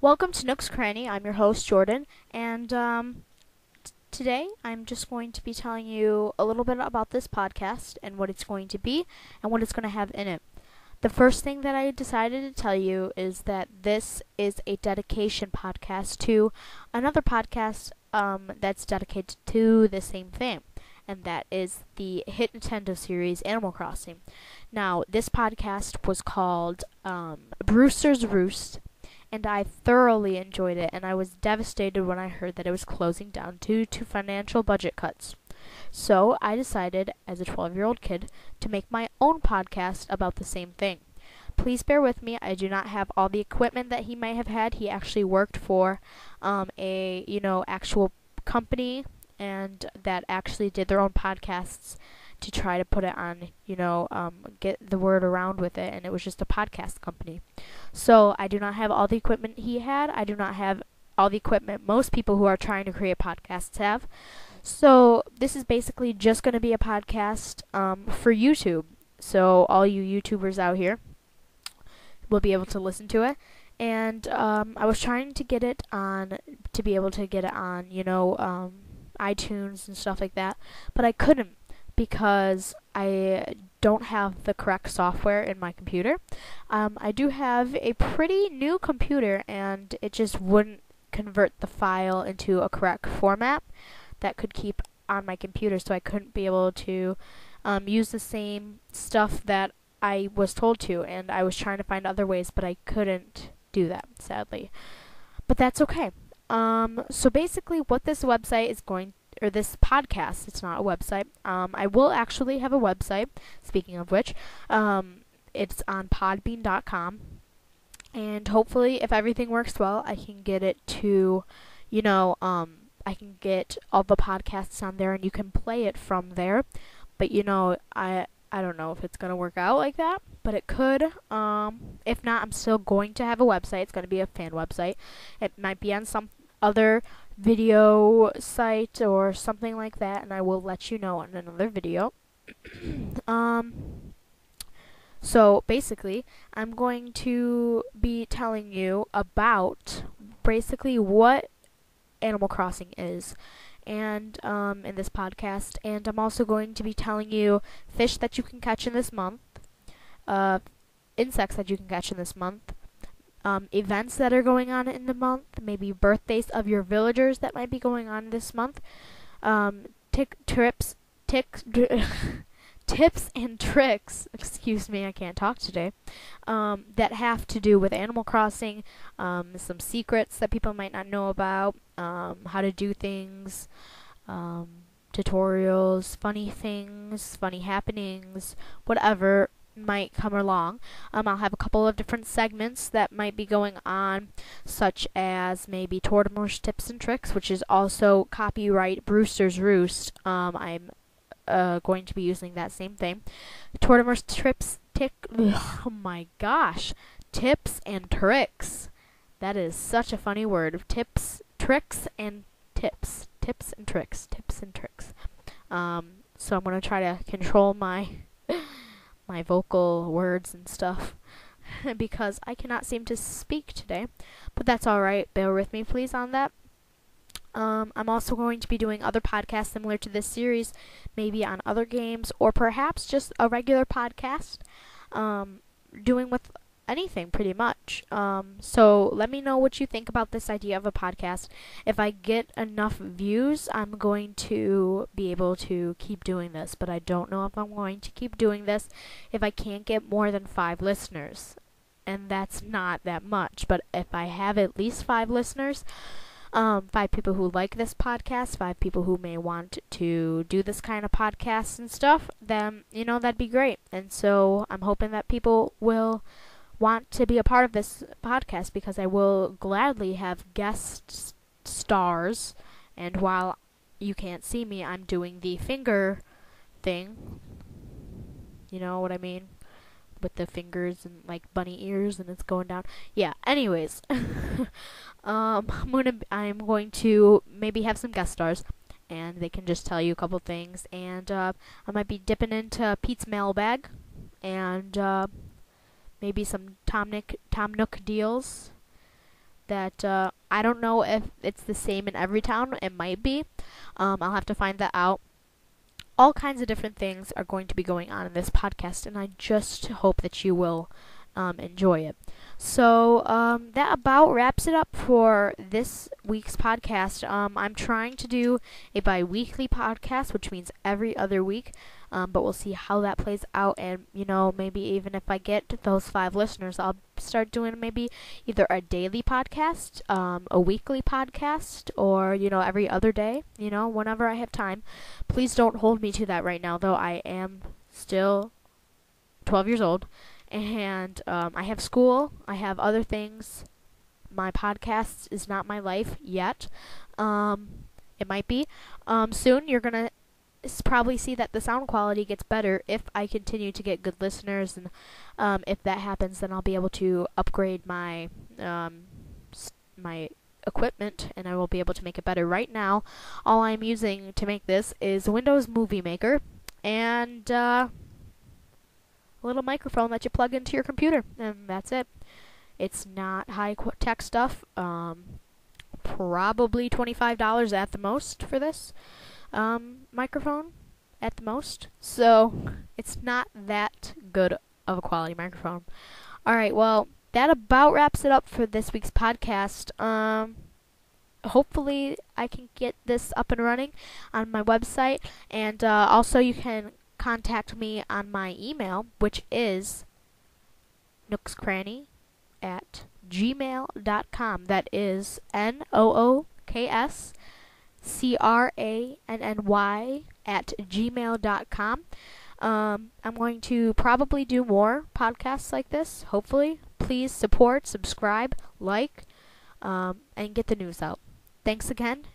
Welcome to Nooks Cranny. I'm your host, Jordan, and today I'm just going to be telling you a little bit about this podcast and what it's going to be and what it's going to have in it. The first thing that I decided to tell you is that this is a dedication podcast to another podcast that's dedicated to the same thing, and that is the hit Nintendo series Animal Crossing. Now, this podcast was called Brewster's Roost, and I thoroughly enjoyed it, and I was devastated when I heard that it was closing down due to financial budget cuts. So I decided, as a 12-year-old kid, to make my own podcast about the same thing. Please bear with me. I do not have all the equipment that he might have had. He actually worked for actual company, and that actually did their own podcasts to try to put it on, get the word around with it, and it was just a podcast company. So I do not have all the equipment he had. I do not have all the equipment most people who are trying to create podcasts have. So this is basically just going to be a podcast for YouTube. So all you YouTubers out here will be able to listen to it. And I was trying to get it on, to be able to get it on, iTunes and stuff like that, but I couldn't, because I don't have the correct software in my computer. I do have a pretty new computer, and it just wouldn't convert the file into a correct format that could keep on my computer, so I couldn't be able to use the same stuff that I was told to, and I was trying to find other ways, but I couldn't do that, sadly. But that's okay. So basically what this website is this podcast, it's not a website. I will actually have a website, speaking of which. It's on podbean.com. And hopefully, if everything works well, I can get it to, I can get all the podcasts on there and you can play it from there. But, I don't know if it's going to work out like that, but it could. If not, I'm still going to have a website. It's going to be a fan website. It might be on some other video site or something like that, and I will let you know in another video. So basically, I'm going to be telling you about basically what Animal Crossing is, and in this podcast, and I'm also going to be telling you fish that you can catch in this month, insects that you can catch in this month, events that are going on in the month, maybe birthdays of your villagers that might be going on this month, tips and tricks, excuse me, I can't talk today, that have to do with Animal Crossing, some secrets that people might not know about, how to do things, tutorials, funny things, funny happenings, whatever might come along. I'll have a couple of different segments that might be going on, such as maybe Tortimer's Tips and Tricks, which is also copyright Brewster's Roost. I'm going to be using that same thing. Tortimer's oh my gosh, Tips and Tricks. That is such a funny word. Tips, tricks, and tips. Tips and tricks. Tips and tricks. So I'm going to try to control my vocal words and stuff because I cannot seem to speak today, but that's alright. Bear with me please on that. I'm also going to be doing other podcasts similar to this series, maybe on other games, or perhaps just a regular podcast, doing with anything pretty much. So let me know what you think about this idea of a podcast. If I get enough views, I'm going to be able to keep doing this, but I don't know if I'm going to keep doing this if I can't get more than 5 listeners. And that's not that much, but if I have at least 5 listeners, 5 people who like this podcast, 5 people who may want to do this kind of podcast and stuff, then, that'd be great. And so I'm hoping that people will want to be a part of this podcast, because I will gladly have guest stars. And while you can't see me, I'm doing the finger thing. You know what I mean? With the fingers and like bunny ears and it's going down. Yeah, anyways. I'm going to maybe have some guest stars and they can just tell you a couple things, and I might be dipping into Pete's mailbag and maybe some Tom Nook deals that I don't know if it's the same in every town. It might be. I'll have to find that out. All kinds of different things are going to be going on in this podcast, and I just hope that you will enjoy it. So that about wraps it up for this week's podcast. I'm trying to do a bi-weekly podcast, which means every other week, but we'll see how that plays out. And, maybe even if I get those 5 listeners, I'll start doing maybe either a daily podcast, a weekly podcast, or, every other day, whenever I have time. Please don't hold me to that right now, though. I am still 12 years old. And I have school. I have other things. My podcast is not my life yet. It might be. Soon you're going to probably see that the sound quality gets better if I continue to get good listeners. And if that happens, then I'll be able to upgrade my my equipment, and I will be able to make it better. Right now, all I'm using to make this is Windows Movie Maker and a little microphone that you plug into your computer, and that's it. It's not high-tech stuff. Probably $25 at the most for this microphone, at the most. So it's not that good of a quality microphone. Alright, well, that about wraps it up for this week's podcast. Hopefully I can get this up and running on my website, and also you can contact me on my email, which is nookscranny@gmail.com. That is nookscranny@gmail.com. I'm going to probably do more podcasts like this, hopefully. Please support, subscribe, like, and get the news out. Thanks again,